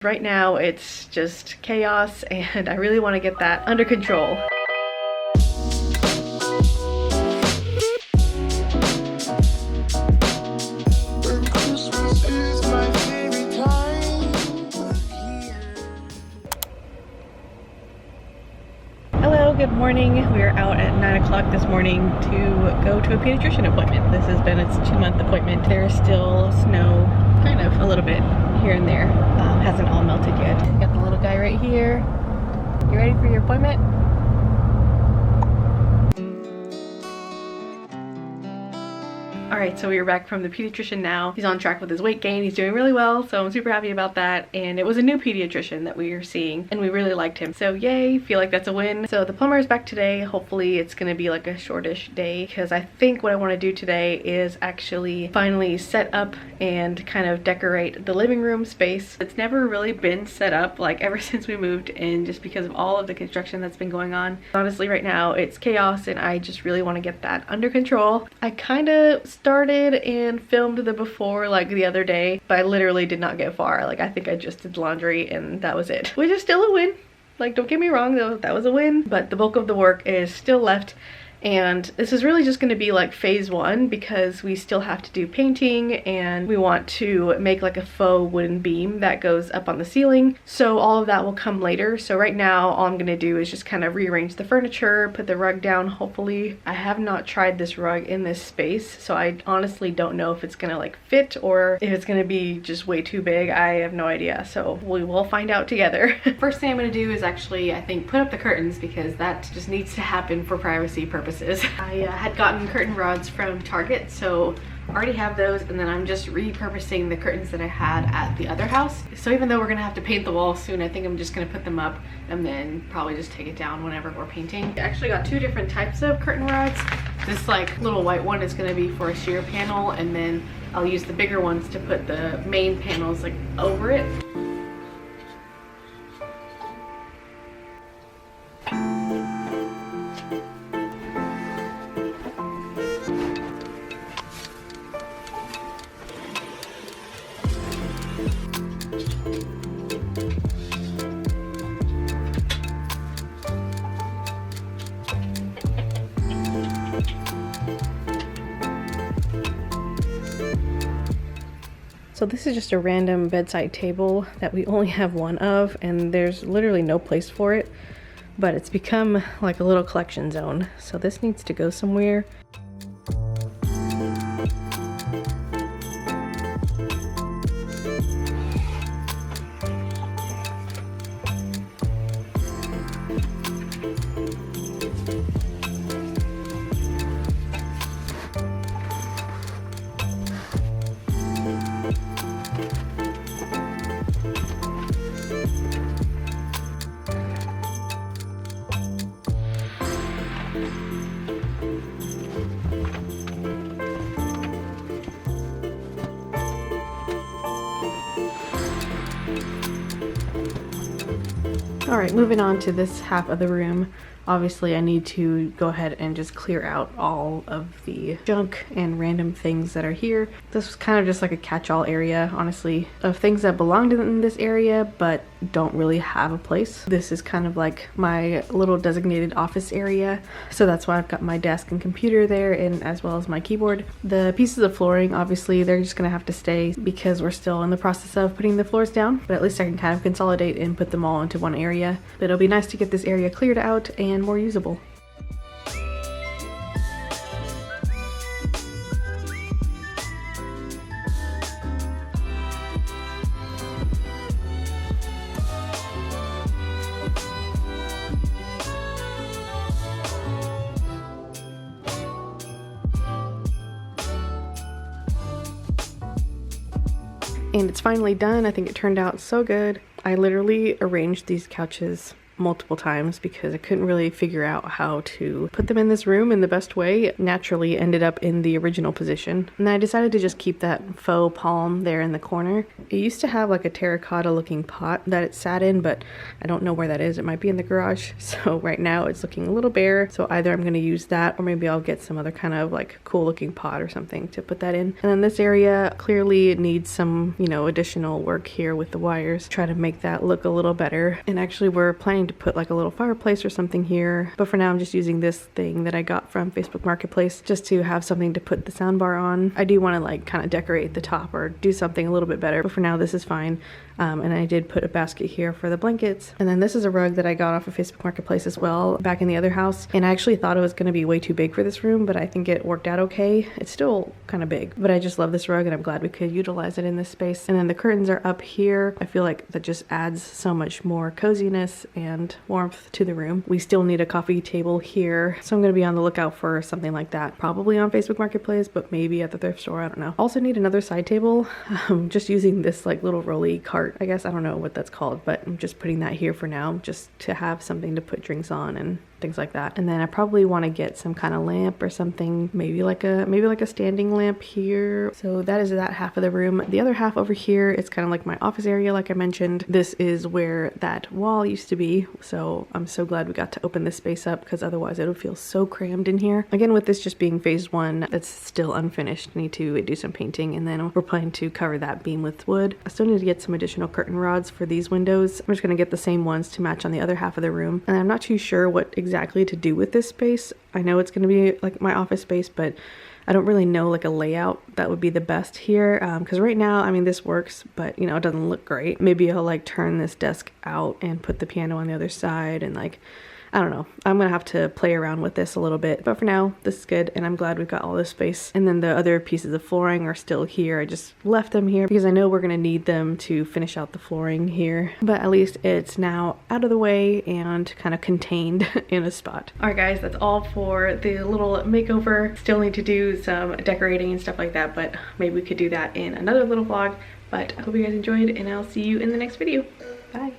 Right now it's just chaos and I really want to get that under control. Hello, good morning. We're out at 9 o'clock this morning to go to a pediatrician appointment. This has been its 2-month appointment. There's still snow, kind of a little bit here and there. Hasn't all melted yet. Got the little guy right here. You ready for your appointment? Alright, so we are back from the pediatrician now. He's on track with his weight gain. He's doing really well, so I'm super happy about that. And it was a new pediatrician that we are seeing, and we really liked him. So yay, feel like that's a win. So the plumber is back today. Hopefully it's gonna be like a shortish day, because I think what I want to do today is actually finally set up and kind of decorate the living room space. It's never really been set up, like ever since we moved in, just because of all of the construction that's been going on. Honestly, right now it's chaos, and I just really want to get that under control. I kind of started and filmed the before like the other day, but I literally did not get far. Like I think I just did laundry and that was it, which is still a win. Like don't get me wrong though, that was a win, but the bulk of the work is still left. And this is really just going to be like phase 1, because we still have to do painting and we want to make like a faux wooden beam that goes up on the ceiling. So all of that will come later. So right now all I'm going to do is just kind of rearrange the furniture, put the rug down hopefully. I have not tried this rug in this space, so I honestly don't know if it's going to like fit or if it's going to be just way too big. I have no idea, so we will find out together. First thing I'm going to do is actually, I think, put up the curtains, because that just needs to happen for privacy purposes. I had gotten curtain rods from Target, so I already have those, and then I'm just repurposing the curtains that I had at the other house. So even though we're gonna have to paint the walls soon, I think I'm just gonna put them up and then probably just take it down whenever we're painting. I actually got 2 different types of curtain rods. This like little white one is gonna be for a sheer panel, and then I'll use the bigger ones to put the main panels like over it. So this is just a random bedside table that we only have one of, and there's literally no place for it, but it's become like a little collection zone. So this needs to go somewhere. Alright, moving on to this half of the room. Obviously I need to go ahead and just clear out all of the junk and random things that are here. This was kind of just like a catch-all area, honestly, of things that belonged in this area but don't really have a place. This is kind of like my little designated office area, so that's why I've got my desk and computer there, and as well as my keyboard. The pieces of flooring, obviously they're just gonna have to stay because we're still in the process of putting the floors down, but at least I can kind of consolidate and put them all into one area. But it'll be nice to get this area cleared out and more usable. And it's finally done. I think it turned out so good. I literally arranged these couches multiple times because I couldn't really figure out how to put them in this room in the best way. It naturally ended up in the original position. And then I decided to just keep that faux palm there in the corner. It used to have like a terracotta looking pot that it sat in, but I don't know where that is. It might be in the garage. So right now it's looking a little bare. So either I'm going to use that or maybe I'll get some other kind of like cool looking pot or something to put that in. And then this area clearly needs some, you know, additional work here with the wires. Try to make that look a little better. And actually we're planning to put like a little fireplace or something here. But for now I'm just using this thing that I got from Facebook Marketplace just to have something to put the soundbar on. I do want to like kind of decorate the top or do something a little bit better. But for now this is fine. And I did put a basket here for the blankets. And then this is a rug that I got off of Facebook Marketplace as well back in the other house. And I actually thought it was going to be way too big for this room, but I think it worked out okay. It's still kind of big, but I just love this rug and I'm glad we could utilize it in this space. And then the curtains are up here. I feel like that just adds so much more coziness and warmth to the room. We still need a coffee table here, so I'm going to be on the lookout for something like that. Probably on Facebook Marketplace, but maybe at the thrift store. I don't know. Also need another side table. Just using this like little rolly cart. I guess I don't know what that's called, but I'm just putting that here for now just to have something to put drinks on and things like that. And then I probably want to get some kind of lamp or something, maybe like a standing lamp here. So that is that half of the room. The other half over here, it's kind of like my office area like I mentioned. This is where that wall used to be, so I'm so glad we got to open this space up because otherwise it would feel so crammed in here. Again, with this just being phase one, that's still unfinished. I need to do some painting and then we're planning to cover that beam with wood. I still need to get some additional curtain rods for these windows. I'm just going to get the same ones to match on the other half of the room. And I'm not too sure what exactly to do with this space. I know it's going to be like my office space, but I don't really know like a layout that would be the best here because right now, I mean, this works, but you know, it doesn't look great. Maybe I'll like turn this desk out and put the piano on the other side and like, I don't know. I'm gonna have to play around with this a little bit, but for now this is good and I'm glad we've got all this space. And then the other pieces of flooring are still here. I just left them here because I know we're gonna need them to finish out the flooring here, but at least it's now out of the way and kind of contained in a spot. All right guys, that's all for the little makeover. Still need to do some decorating and stuff like that, but maybe we could do that in another little vlog. But I hope you guys enjoyed and I'll see you in the next video. Bye.